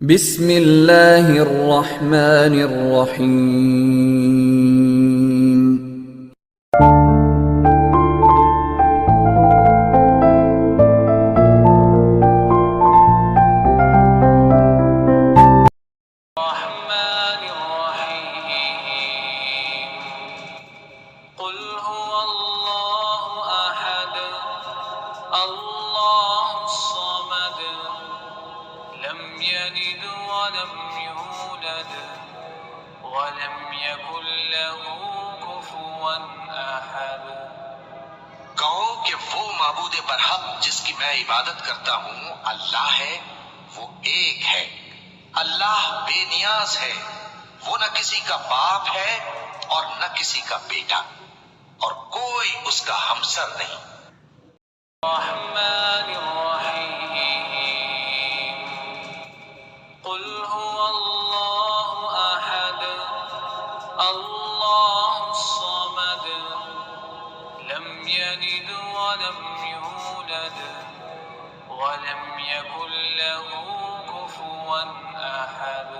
بسم اللہ الرحمن الرحیم۔ الرحمن الرحيم قل هو الله أحد الله الصمد لم يلد ولم يولد ولم يكن له كفوا أحد۔ کہو کہ وہ معبود برحق جس کی میں عبادت کرتا ہوں اللہ ہے، وہ ایک ہے، اللہ بے نیاز ہے، وہ نہ کسی کا باپ ہے اور نہ کسی کا بیٹا، اور کوئی اس کا ہمسر نہیں۔ الرحمن الرحيم قل هو الله أحد الله الصمد لم يلد ولم يولد ولم يكن له كفوا أحد۔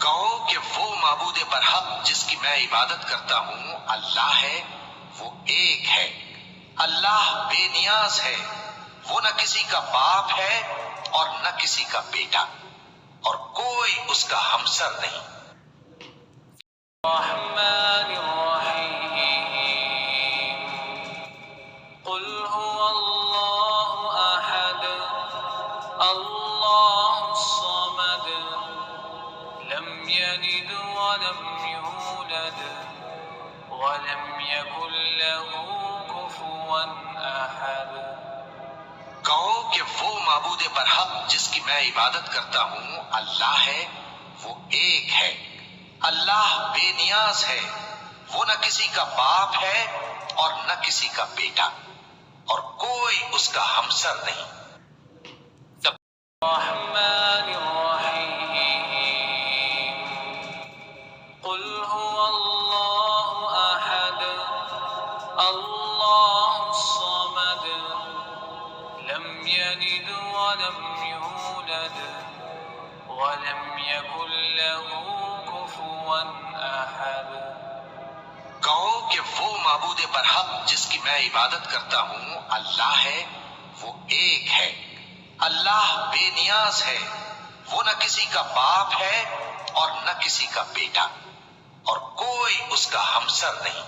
کہو کہ وہ معبود برحق جس کی میں عبادت کرتا ہوں اللہ ہے، وہ ایک ہے، اللہ بے نیاز ہے، وہ نہ کسی کا باپ ہے اور نہ کسی کا بیٹا، اور کوئی اس کا ہمسر نہیں۔ الرحمن الرحيم قل هو الله أحد الله الصمد لم يلد ولم يولد ولم يكن له كفوا أحد۔ کہو کہ وہ معبود برحق جس کی میں عبادت کرتا ہوں اللہ ہے، وہ ایک ہے، اللہ بے نیاز ہے، وہ نہ کسی کا باپ ہے اور نہ کسی کا بیٹا، اور کوئی اس کا ہمسر نہیں۔ الرحمن الرحيم قل هو الله أحد الله الصمد لم يلد ولم يولد ولم يكن له كفوا أحد۔ کہو کہ وہ معبود برحق جس کی میں عبادت کرتا ہوں اللہ ہے، وہ ایک ہے، اللہ بے نیاز ہے، وہ نہ کسی کا باپ ہے اور نہ کسی کا بیٹا، اور کوئی اس کا ہمسر نہیں۔